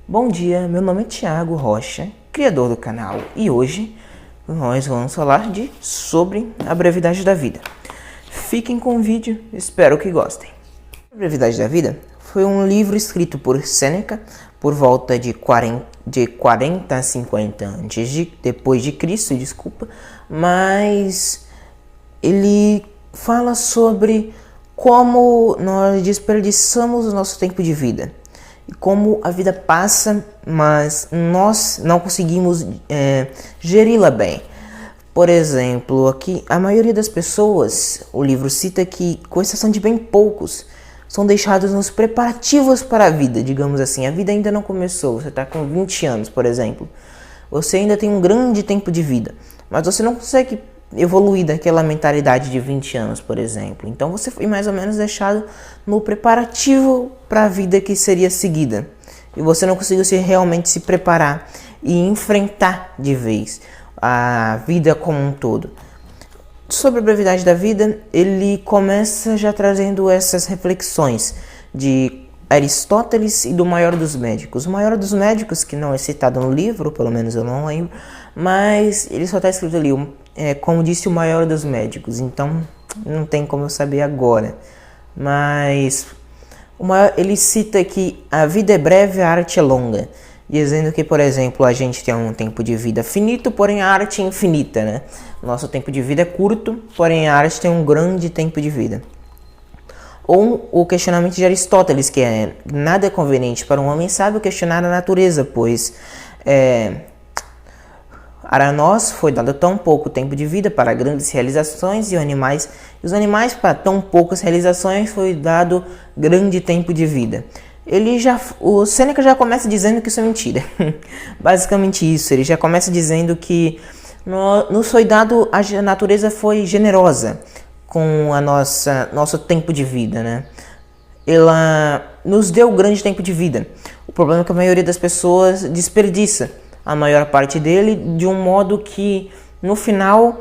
Bom dia, meu nome é Thiago Rocha, criador do canal, e hoje nós vamos falar sobre a brevidade da vida. Fiquem com o vídeo, espero que gostem. A Brevidade da Vida foi um livro escrito por Sêneca por volta de 40 a 50 depois de Cristo, mas ele fala sobre como nós desperdiçamos o nosso tempo de vida. E como a vida passa, mas nós não conseguimos geri-la bem. Por exemplo, aqui a maioria das pessoas, o livro cita que, com exceção de bem poucos, são deixados nos preparativos para a vida, digamos assim. A vida ainda não começou, você está com 20 anos, por exemplo. Você ainda tem um grande tempo de vida, mas você não consegue evoluir daquela mentalidade de 20 anos, por exemplo. Então você foi mais ou menos deixado no preparativo para a vida que seria seguida. E você não conseguiu realmente se preparar e enfrentar de vez a vida como um todo. Sobre a brevidade da vida, ele começa já trazendo essas reflexões de Aristóteles e do maior dos médicos. O maior dos médicos, que não é citado no livro, pelo menos eu não lembro, mas ele só está escrito ali, como disse o maior dos médicos, então não tem como eu saber agora. Mas ele cita que a vida é breve, a arte é longa, dizendo que, por exemplo, a gente tem um tempo de vida finito, porém a arte é infinita, né? Nosso tempo de vida é curto, porém a arte tem um grande tempo de vida. Ou o questionamento de Aristóteles, que é: nada é conveniente para um homem sábio questionar a natureza, pois a nós foi dado tão pouco tempo de vida para grandes realizações, e os animais para tão poucas realizações foi dado grande tempo de vida. O Sêneca já começa dizendo que isso é mentira. Basicamente isso, ele já começa dizendo que nos foi dado, a natureza foi generosa com nosso tempo de vida, né? Ela nos deu grande tempo de vida. O problema é que a maioria das pessoas desperdiça a maior parte dele de um modo que no final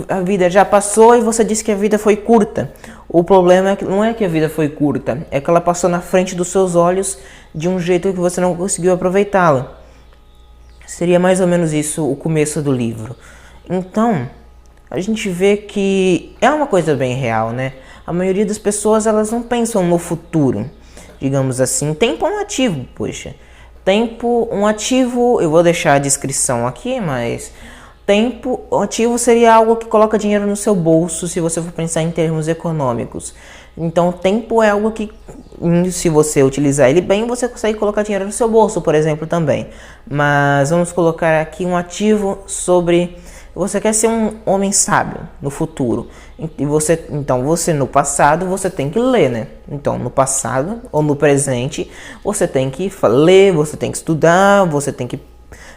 a vida já passou e você diz que a vida foi curta. O problema não é que a vida foi curta, é que ela passou na frente dos seus olhos de um jeito que você não conseguiu aproveitá-la. Seria mais ou menos isso o começo do livro. Então, a gente vê que é uma coisa bem real, né? A maioria das pessoas, elas não pensam no futuro, digamos assim. Tempo é um ativo, poxa. Tempo, um ativo, eu vou deixar a descrição aqui, mas tempo, um ativo seria algo que coloca dinheiro no seu bolso, se você for pensar em termos econômicos. Então, tempo é algo que, se você utilizar ele bem, você consegue colocar dinheiro no seu bolso, por exemplo, também. Mas vamos colocar aqui um ativo sobre: você quer ser um homem sábio no futuro. Então você no passado você tem que ler, né? Então no passado ou no presente você tem que ler, você tem que estudar, você tem que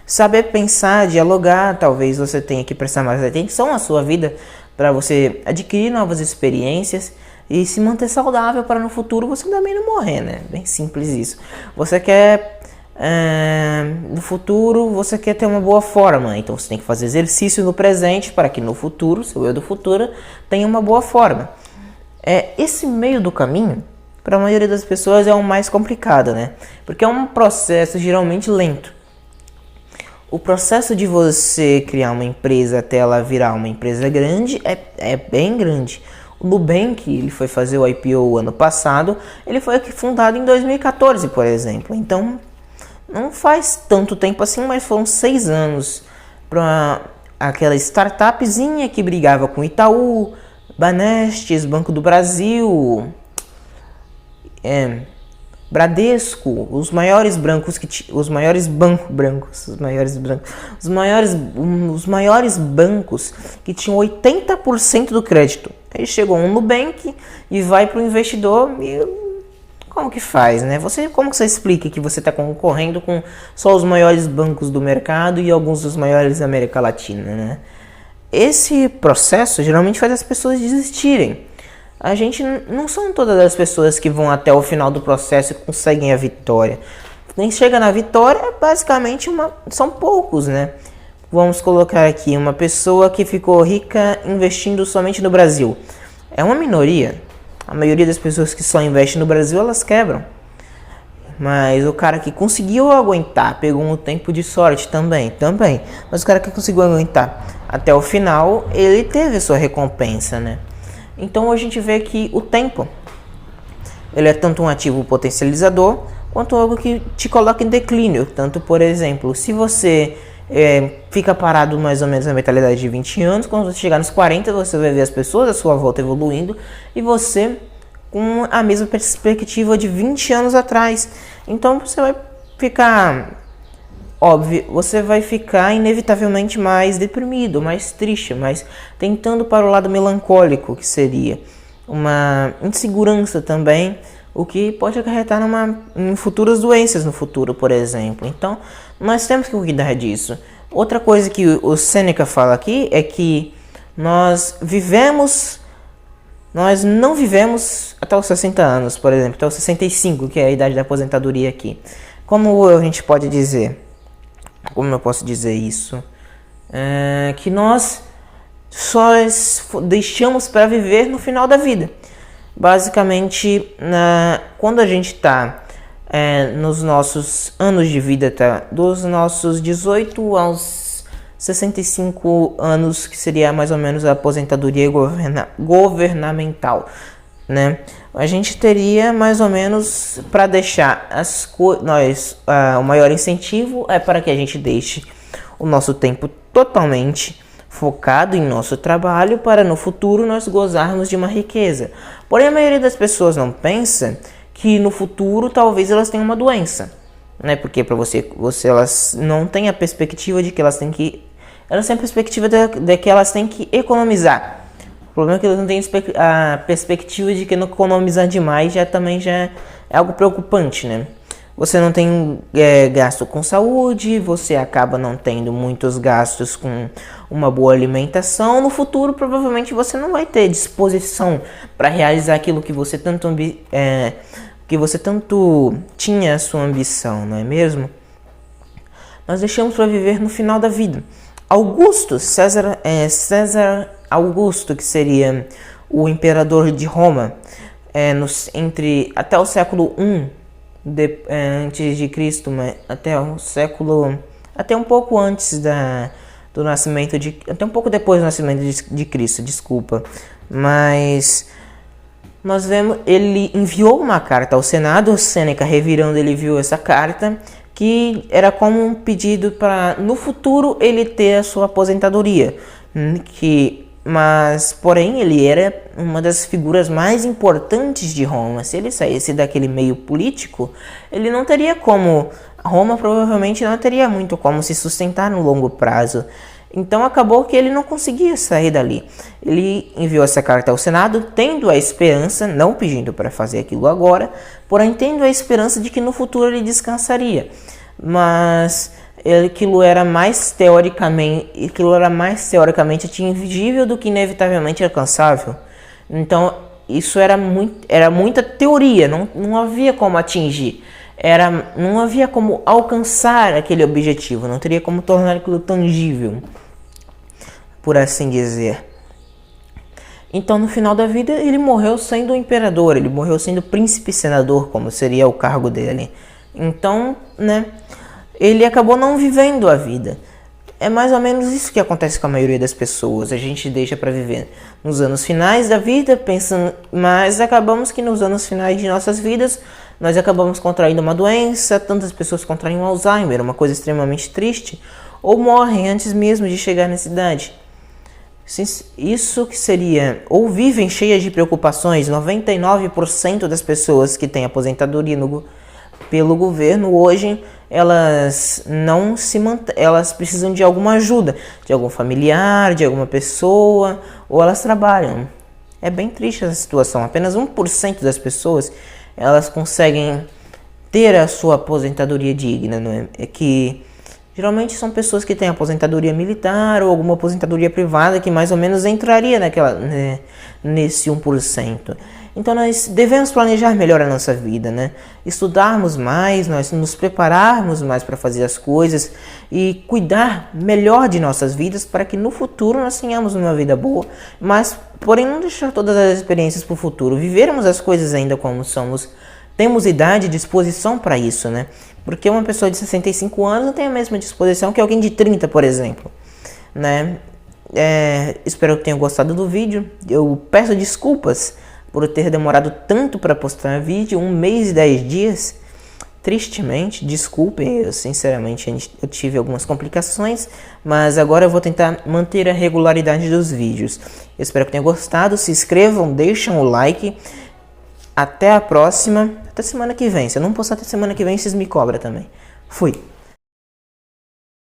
saber pensar, dialogar. Talvez você tenha que prestar mais atenção à sua vida para você adquirir novas experiências e se manter saudável para no futuro você também não morrer, né? Bem simples isso. Você quer no futuro você quer ter uma boa forma, então você tem que fazer exercício no presente para que no futuro, seu eu do futuro, tenha uma boa forma. Esse meio do caminho, para a maioria das pessoas, é o mais complicado, né? Porque é um processo geralmente lento. O processo de você criar uma empresa até ela virar uma empresa grande é bem grande. O Nubank, ele foi fazer o IPO ano passado, ele foi fundado em 2014, por exemplo. Então não faz tanto tempo assim, mas foram 6 anos para aquela startupzinha que brigava com Itaú, Banestes, Banco do Brasil, Bradesco, os maiores bancos que tinham 80% do crédito. Aí chegou um Nubank e vai para o investidor e como que faz, né? Como que você explica que você está concorrendo com só os maiores bancos do mercado e alguns dos maiores da América Latina, né? Esse processo geralmente faz as pessoas desistirem. A gente não são todas as pessoas que vão até o final do processo e conseguem a vitória. Quem chega na vitória, basicamente, são poucos, né? Vamos colocar aqui uma pessoa que ficou rica investindo somente no Brasil. É uma minoria. A maioria das pessoas que só investem no Brasil, elas quebram. Mas o cara que conseguiu aguentar, pegou um tempo de sorte também. Mas o cara que conseguiu aguentar até o final, ele teve a sua recompensa, né? Então a gente vê que o tempo, ele é tanto um ativo potencializador, quanto algo que te coloca em declínio. Tanto, por exemplo, se você fica parado mais ou menos na mentalidade de 20 anos, quando você chegar nos 40, você vai ver as pessoas à sua volta evoluindo, e você com a mesma perspectiva de 20 anos atrás. Então você vai ficar, óbvio, você vai ficar inevitavelmente mais deprimido, mais triste, mais tentando para o lado melancólico, que seria uma insegurança também, o que pode acarretar em futuras doenças no futuro, por exemplo. Então nós temos que cuidar disso. Outra coisa que o Sêneca fala aqui é que nós não vivemos até os 60 anos, por exemplo, até os 65, que é a idade da aposentadoria aqui. Como a gente pode dizer? Como eu posso dizer isso? Que nós só deixamos para viver no final da vida. Basicamente, quando a gente está nos nossos anos de vida, tá? Dos nossos 18 aos 65 anos, que seria mais ou menos a aposentadoria governamental, né? A gente teria mais ou menos para deixar o maior incentivo é para que a gente deixe o nosso tempo totalmente focado em nosso trabalho, para no futuro nós gozarmos de uma riqueza. Porém, a maioria das pessoas não pensa que no futuro talvez elas tenham uma doença, né? Porque para elas não têm a perspectiva de que elas têm a perspectiva de que elas têm que economizar. O problema é que elas não têm a perspectiva de que não economizar demais já é algo preocupante, né? Você não tem gasto com saúde, você acaba não tendo muitos gastos com uma boa alimentação. No futuro, provavelmente, você não vai ter disposição para realizar aquilo que você tanto tinha a sua ambição, não é mesmo? Nós deixamos para viver no final da vida. César Augusto, que seria o imperador de Roma, até o século I antes de Cristo, até um pouco antes do nascimento até um pouco depois do nascimento de Cristo, desculpa. Mas nós vemos, ele enviou uma carta ao Senado. O Sêneca, revirando, ele viu essa carta, que era como um pedido para no futuro ele ter a sua aposentadoria, mas porém ele era uma das figuras mais importantes de Roma. Se ele saísse daquele meio político, ele não teria como, Roma provavelmente não teria muito como se sustentar no longo prazo. Então acabou que ele não conseguia sair dali. Ele enviou essa carta ao Senado, tendo a esperança, não pedindo para fazer aquilo agora, porém tendo a esperança de que no futuro ele descansaria. Mas aquilo era mais teoricamente atingível do que inevitavelmente alcançável. Então isso era muita teoria, não havia como atingir. Não havia como alcançar aquele objetivo, não teria como tornar aquilo tangível, por assim dizer. Então, no final da vida, ele morreu sendo o imperador, ele morreu sendo príncipe senador, como seria o cargo dele. Então, né, ele acabou não vivendo a vida. É mais ou menos isso que acontece com a maioria das pessoas. A gente deixa para viver nos anos finais da vida, mas acabamos que nos anos finais de nossas vidas, nós acabamos contraindo uma doença. Tantas pessoas contraem um Alzheimer, uma coisa extremamente triste, ou morrem antes mesmo de chegar nessa idade. Isso que seria, ou vivem cheias de preocupações. 99% das pessoas que têm aposentadoria pelo governo hoje, elas não se elas precisam de alguma ajuda, de algum familiar, de alguma pessoa, ou elas trabalham. É bem triste essa situação. Apenas 1% das pessoas elas conseguem ter a sua aposentadoria digna, não é? É que geralmente são pessoas que têm aposentadoria militar ou alguma aposentadoria privada que mais ou menos entraria nesse 1%. Então nós devemos planejar melhor a nossa vida, né? Estudarmos mais, nós nos prepararmos mais para fazer as coisas e cuidar melhor de nossas vidas para que no futuro nós tenhamos uma vida boa, mas porém não deixar todas as experiências para o futuro, vivermos as coisas ainda como somos temos idade e disposição para isso, né? Porque uma pessoa de 65 anos não tem a mesma disposição que alguém de 30, por exemplo, né? Espero que tenham gostado do vídeo. Eu peço desculpas por ter demorado tanto para postar vídeo, 1 mês e 10 dias. Tristemente, desculpem, eu sinceramente eu tive algumas complicações, mas agora eu vou tentar manter a regularidade dos vídeos. Eu espero que tenham gostado, se inscrevam, deixem o like. Até a próxima, até semana que vem. Se eu não postar até semana que vem, vocês me cobram também. Fui!